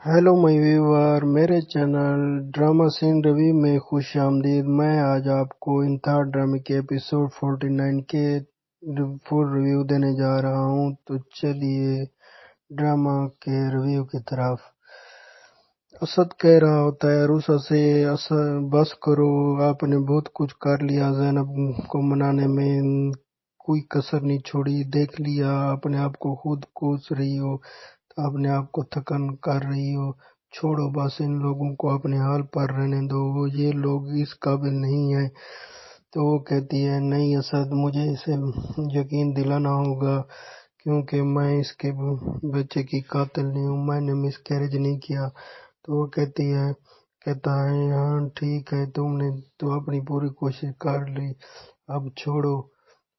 Hello my viewer, मेरे channel drama scene Ravi में खुश आमदीद। मैं आज आपको इन थर्ड ड्रामे के एपिसोड 49 के फुल रिव्यू देने जा रहा हूं। तो चलिए ड्रामा के रिव्यू की तरफ। असद कह रहा होता है रुसा से, बस करो, आपने बहुत कुछ कर लिया, ज़ैनब को मनाने में कोई कसर नहीं छोड़ी। देख लिया, अपने आप को खुद कोस रही हो, तो अपने आप को थकन कर रही हो। छोड़ो बस, इन लोगों को अपने हाल पर रहने दो, ये लोग इस काबिल नहीं है। तो वो कहती है नहीं असद, मुझे इसे यकीन दिलाना होगा क्योंकि मैं इसके बच्चे की कातिल नहीं हूँ, मैंने मिसकैरेज नहीं किया। तो वो कहता है हाँ ठीक है, तुमने तो अपनी पूरी कोशिश कर ली, अब छोड़ो।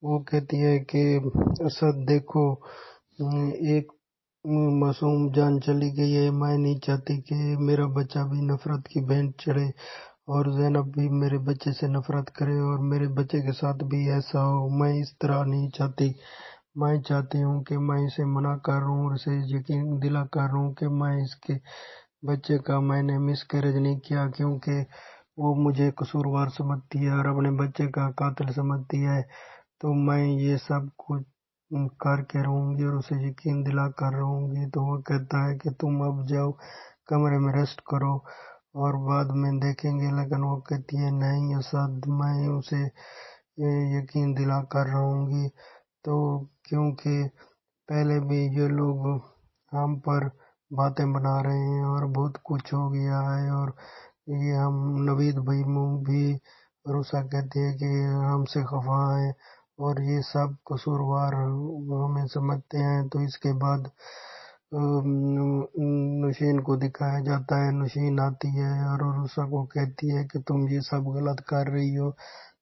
वो कहती है कि असद देखो, एक मासूम जान चली गई है, मैं नहीं चाहती कि मेरा बच्चा भी नफरत की भेंट चढ़े और ज़ैनब भी मेरे बच्चे से नफरत करे और मेरे बच्चे के साथ भी ऐसा हो। मैं इस तरह नहीं चाहती। मैं चाहती हूँ कि मैं इसे मना कर रहा हूँ और इसे यकीन दिला कर रहा हूँ कि मैं इसके बच्चे का मैंने मिसकैरेज नहीं किया, क्योंकि वो मुझे कसूरवार समझती है और अपने बच्चे का कातिल समझती है। तो मैं ये सब कुछ करके रहूंगी और उसे यकीन दिला कर रहूंगी। तो वो कहता है कि तुम अब जाओ, कमरे में रेस्ट करो और बाद में देखेंगे। लेकिन वो कहती है नहीं असद, मैं उसे यकीन दिला कर रहूंगी। तो क्योंकि पहले भी ये लोग हम पर बातें बना रहे हैं और बहुत कुछ हो गया है, और ये हम नवीद भाई भी रुसा कहते हैं कि हमसे खफा है और ये सब कसूरवार हमें समझते हैं। तो इसके बाद नौशीन को दिखाया जाता है। नौशीन आती है और रुसा को कहती है कि तुम ये सब गलत कर रही हो,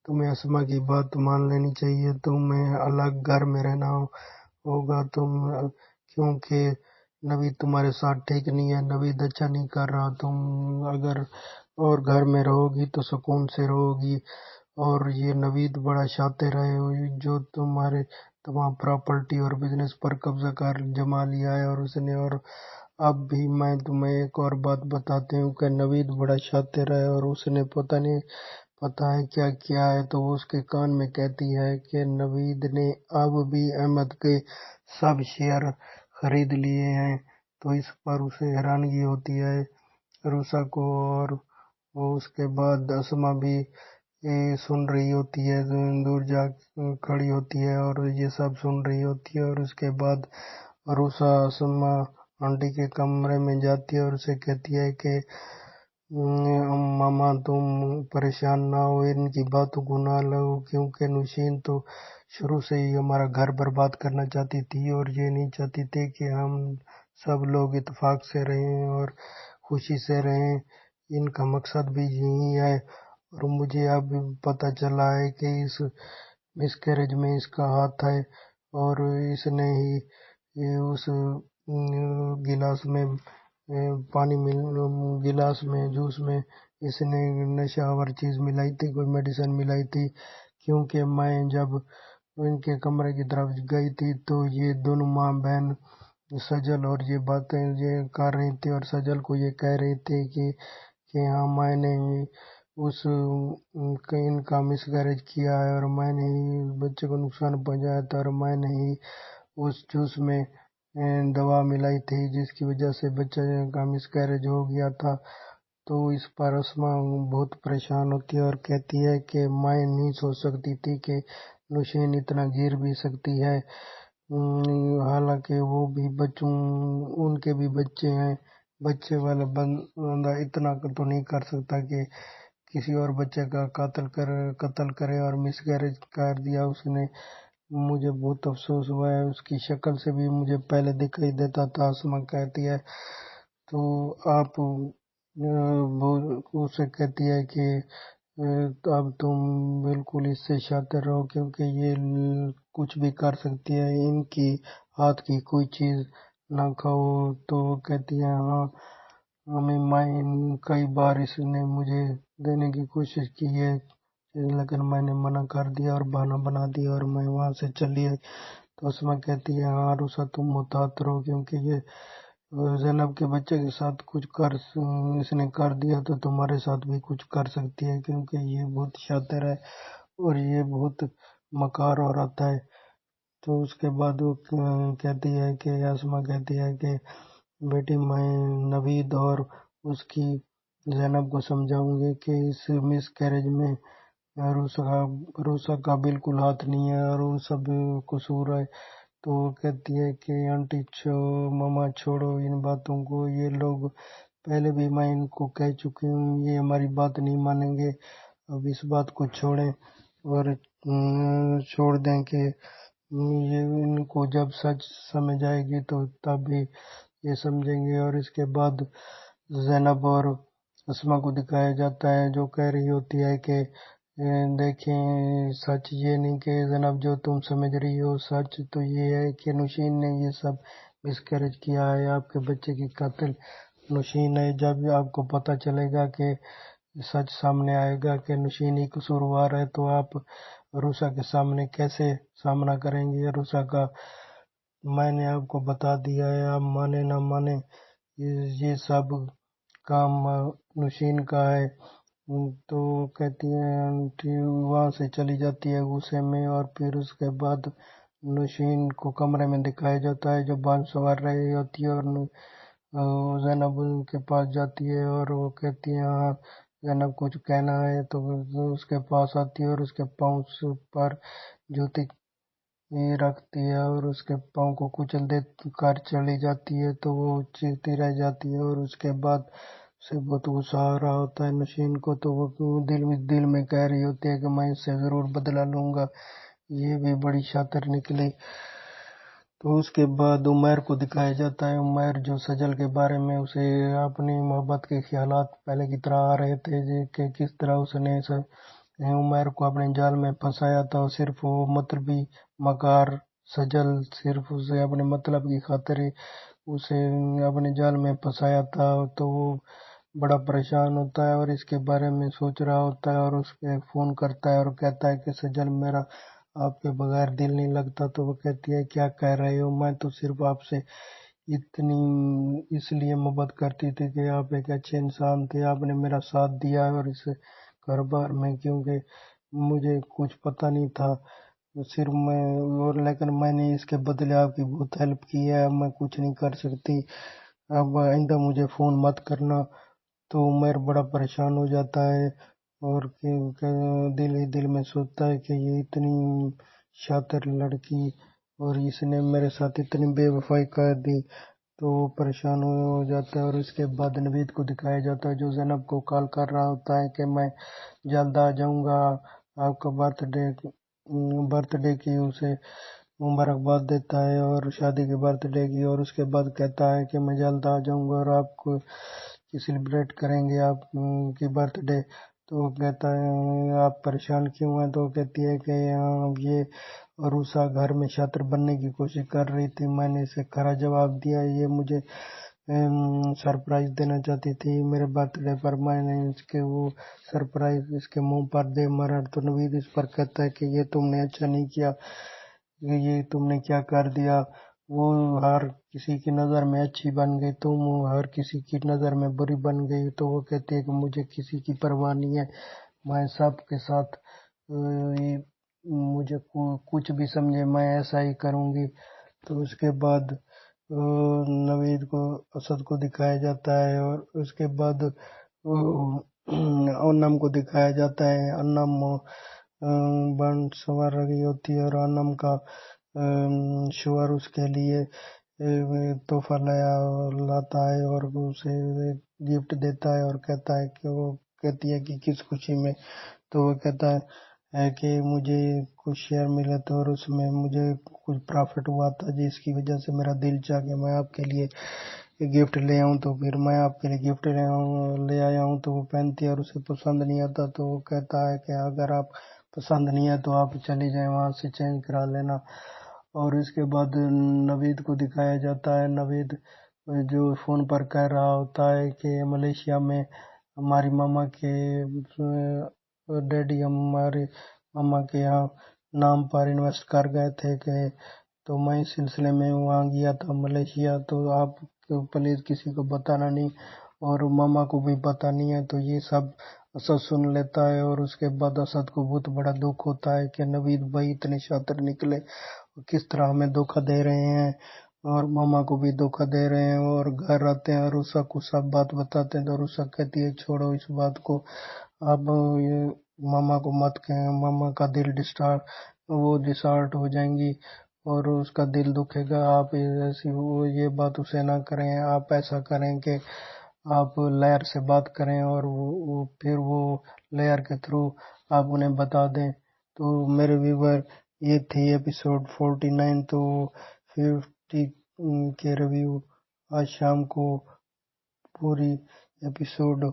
तुम्हें अस्मा की बात मान लेनी चाहिए, तुम्हें अलग घर में रहना होगा। क्योंकि नवीद तुम्हारे साथ ठीक नहीं है, नवीद अच्छा नहीं कर रहा। तुम अगर और घर में रहोगी तो सुकून से रहोगी। और ये नवीद बड़ा शातिर है जो तुम्हारे तमाम प्रॉपर्टी और बिजनेस पर कब्जा कर जमा लिया है। और उसने, और अब भी मैं तुम्हें एक और बात बताती हूँ कि नवीद बड़ा शातिर है और उसने पता है क्या किया है। तो वो उसके कान में कहती है कि नवीद ने अब भी अहमद के सब शेयर खरीद लिए हैं। तो इस पर उसे हैरानगी होती है रूसा को। और वो उसके बाद अस्मा भी ये सुन रही होती है, दूर जा खड़ी होती है और ये सब सुन रही होती है। और उसके बाद रूसा अस्मा आंटी के कमरे में जाती है और उसे कहती है कि मामा तुम परेशान ना हो, इनकी बातों को ना लो, क्योंकि नुशीन तो शुरू से ही हमारा घर बर्बाद करना चाहती थी और ये नहीं चाहती थी कि हम सब लोग इत्तेफाक से रहें और खुशी से रहें। इनका मकसद भी यही है। और मुझे अब पता चला है कि इस मिसकैरेज में इसका हाथ है और इसने ही ये उस गिलास में पानी मिल गिलास में जूस में इसने नशावर चीज मिलाई थी, कोई मेडिसिन मिलाई थी। क्योंकि मैं जब इनके कमरे की तरफ गई थी तो ये दोनों माँ बहन सजल और ये बातें ये कर रही थी और सजल को ये कह रही थी कि हाँ मैंने ही उस इनका मिसकैरेज किया है और मैंने ही बच्चे को नुकसान पहुंचाया था और मैंने ही उस जूस में दवा मिलाई थी जिसकी वजह से बच्चे का मिसकैरेज हो गया था। तो इस पर अस्मा बहुत परेशान होती है और कहती है कि मैं नहीं सोच सकती थी कि नुशीन इतना गिर भी सकती है। हालांकि वो भी बच्चों उनके भी बच्चे हैं। बच्चे वाला बंदा इतना तो नहीं कर सकता कि किसी और बच्चे का कत्ल करे और मिसकैरेज कर दिया उसने। मुझे बहुत अफसोस हुआ है, उसकी शक्ल से भी मुझे पहले दिखाई देता था। आसमा कहती है तो आप वो उसे कहती है कि तो अब तुम बिल्कुल इससे शातिर रहो क्योंकि ये कुछ भी कर सकती है, इनकी हाथ की कोई चीज ना खाओ। तो वो कहती है हाँ, हमें मैं कई बार इसने मुझे देने की कोशिश की है लेकिन मैंने मना कर दिया और बहाना बना दिया और मैं वहां से चली आई। तो उसमें कहती है हाँ रुसा तुम मुहतात रहो क्योंकि ये زینب کے بچے کے ساتھ کچھ اس نے کر دیا تو تمہارے ساتھ بھی کچھ کر سکتی ہے، کیونکہ یہ بہت شاطر ہے اور یہ بہت مکار عورت ہے۔ تو اس کے بعد وہ کہتی ہے کہ آسما کہتی ہے کہ بیٹی میں نوید اور اس کی زینب کو سمجھاؤں گی کہ اس مس کیریج میں روسا کا بالکل ہاتھ نہیں ہے اور وہ سب قصور ہے۔ تو وہ کہتی ہے کہ آنٹی ماما چھوڑو ان باتوں کو، یہ لوگ پہلے بھی میں ان کو کہہ چکی ہوں، یہ ہماری بات نہیں مانیں گے، اب اس بات کو چھوڑیں اور چھوڑ دیں کہ یہ ان کو جب سچ سمجھ آئے گی تو تب بھی یہ سمجھیں گے۔ اور اس کے بعد زینب اور اسما کو دکھایا جاتا ہے جو کہہ رہی ہوتی ہے کہ دیکھیں سچ یہ نہیں کہ زینب جو تم سمجھ رہی ہو، سچ تو یہ ہے کہ نوشین نے یہ سب مسکیریج کیا ہے، آپ کے بچے کی قاتل نوشین ہے۔ جب آپ کو پتہ چلے گا کہ سچ سامنے آئے گا کہ نوشین ہی قصوروار ہے تو آپ روسا کے سامنے کیسے سامنا کریں گے؟ روسا کا میں نے آپ کو بتا دیا ہے، آپ مانے نہ مانے یہ سب کام نوشین کا ہے۔ تو کہتی ہیں آنٹی، وہاں سے چلی جاتی ہے غصے میں۔ اور پھر اس کے بعد نوشین کو کمرے میں دکھایا جاتا ہے جو بانس سنوار رہی ہوتی ہے، اور زینب ان کے پاس جاتی ہے اور وہ کہتی ہے ہاں زینب کچھ کہنا ہے، تو وہ اس کے پاس آتی ہے اور اس کے پاؤں پر جوتی رکھتی ہے اور اس کے پاؤں کو کچل دے کر چلی جاتی ہے، تو وہ چیختی رہ جاتی ہے۔ اور اس کے بعد سے بہت غصہ آ رہا ہوتا ہے نوشین کو، تو وہ دل میں کہہ رہی ہوتی ہے کہ میں اس سے ضرور بدلہ لوں گا، یہ بھی بڑی شاطر نکلی۔ تو اس کے بعد عمیر کو دکھایا جاتا ہے، عمیر جو سجل کے بارے میں اسے اپنی محبت کے خیالات پہلے کی طرح آ رہے تھے کہ کس طرح اس نے عمیر کو اپنے جال میں پھنسایا تھا، صرف وہ مطلبی مکار سجل صرف اسے اپنے مطلب کی خاطر اسے اپنے جال میں پھنسایا تھا۔ تو وہ بڑا پریشان ہوتا ہے اور اس کے بارے میں سوچ رہا ہوتا ہے اور اس پہ فون کرتا ہے اور کہتا ہے کہ سجل میرا آپ کے بغیر دل نہیں لگتا۔ تو وہ کہتی ہے کیا کہہ رہے ہو، میں تو صرف آپ سے اتنی اس لیے محبت کرتی تھی کہ آپ ایک اچھے انسان تھے، آپ نے میرا ساتھ دیا اور اس کاروبار میں، کیونکہ مجھے کچھ پتہ نہیں تھا صرف میں، اور لیکن میں نے اس کے بدلے آپ کی بہت ہیلپ کی ہے، اب میں کچھ نہیں کر سکتی، اب آئندہ مجھے فون مت کرنا۔ تو عمر بڑا پریشان ہو جاتا ہے اور دل ہی دل میں سوچتا ہے کہ یہ اتنی شاطر لڑکی اور اس نے میرے ساتھ اتنی بے وفائی کر دی، تو وہ پریشان ہو جاتا ہے۔ اور اس کے بعد نوید کو دکھایا جاتا ہے جو زینب کو کال کر رہا ہوتا ہے کہ میں جلد آ جاؤں گا، آپ کا برتھ ڈے کی اسے مبارکباد دیتا ہے اور شادی کے برتھ ڈے کی، اور اس کے بعد کہتا ہے کہ میں جلد آ جاؤں گا اور آپ کو سیلیبریٹ کریں گے آپ کی برتھ ڈے۔ تو وہ کہتا ہے آپ پریشان کیوں ہیں؟ تو وہ کہتی ہے کہ یہ عروسہ گھر میں شاطر بننے کی کوشش کر رہی تھی، میں نے اسے کھرا جواب دیا، یہ مجھے سرپرائز دینا چاہتی تھی میرے برتھ ڈے پر، میں نے اس کے وہ سرپرائز اس کے منہ پر دے مارا۔ تو نوید اس پر کہتا ہے کہ یہ تم نے اچھا نہیں کیا، یہ تم نے کیا کر دیا، وہ ہر کسی کی نظر میں اچھی بن گئی، تم ہر کسی کی نظر میں بری بن گئی۔ تو وہ کہتی ہے کہ مجھے کسی کی پرواہ نہیں ہے، میں سب کے ساتھ مجھے کچھ بھی سمجھے میں ایسا ہی کروں گی۔ تو اس کے بعد نوید کو اسد کو دکھایا جاتا ہے اور اس کے بعد انم کو دکھایا جاتا ہے، انم بن سنور رہی ہوتی ہے اور انم کا شوہر اس کے لیے تحفہ لاتا ہے اور اسے گفٹ دیتا ہے اور کہتا ہے کہ وہ کہتی ہے کہ کس خوشی میں؟ تو وہ کہتا ہے کہ مجھے کچھ شیئر ملے تھے اور اس میں مجھے کچھ پرافٹ ہوا تھا، جس کی وجہ سے میرا دل چاہ کہ میں آپ کے لیے گفٹ لے آؤں، تو پھر میں آپ کے لیے گفٹ لے آیا ہوں۔ تو وہ پہنتی ہے اور اسے پسند نہیں آتا، تو وہ کہتا ہے کہ اگر آپ پسند نہیں ہے تو آپ چلی جائیں، وہاں سے چینج کرا لینا۔ اور اس کے بعد نوید کو دکھایا جاتا ہے، نوید جو فون پر کہہ رہا ہوتا ہے کہ ملیشیا میں ہماری ماما کے ڈیڈی ہمارے ماما کے یہاں نام پر انویسٹ کر گئے تھے، کہ تو میں اس سلسلے میں وہاں گیا تھا ملیشیا، تو آپ तो प्लीज़ किसी को बताना नहीं, और मामा को भी पता नहीं है। तो ये सब असद सुन लेता है और उसके बाद असद को बहुत बड़ा दुख होता है कि नवीद भाई इतने शातिर निकले, किस तरह हमें धोखा दे रहे हैं, और मामा को भी धोखा दे रहे हैं। और घर आते हैं और उषा को सब बात बताते हैं, तो उषा कहती है छोड़ो इस बात को, अब ये मामा को मत कहें, मामा का दिल डिस्टार्ट हो जाएंगी और उसका दिल दुखेगा। आप ऐसी वो ये बात उसे ना करें, आप ऐसा करें कि आप लहर से बात करें और फिर वो लहर के थ्रू आप उन्हें बता दें। तो मेरे व्यूवर, ये थी एपिसोड 49। तो 50 के रिव्यू आज शाम को पूरी एपिसोड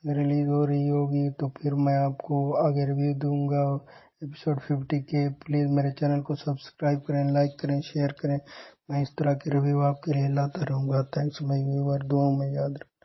रिलीज हो रही होगी, तो फिर मैं आपको आगे रिव्यू दूंगा एपिसोड 50 के। प्लीज़ मेरे चैनल को सब्सक्राइब करें, लाइक करें, शेयर करें। मैं इस तरह के रिव्यू आपके लिए लाता रहूँगा। थैंक्स माय व्यूअर, दुआओं में याद रखें।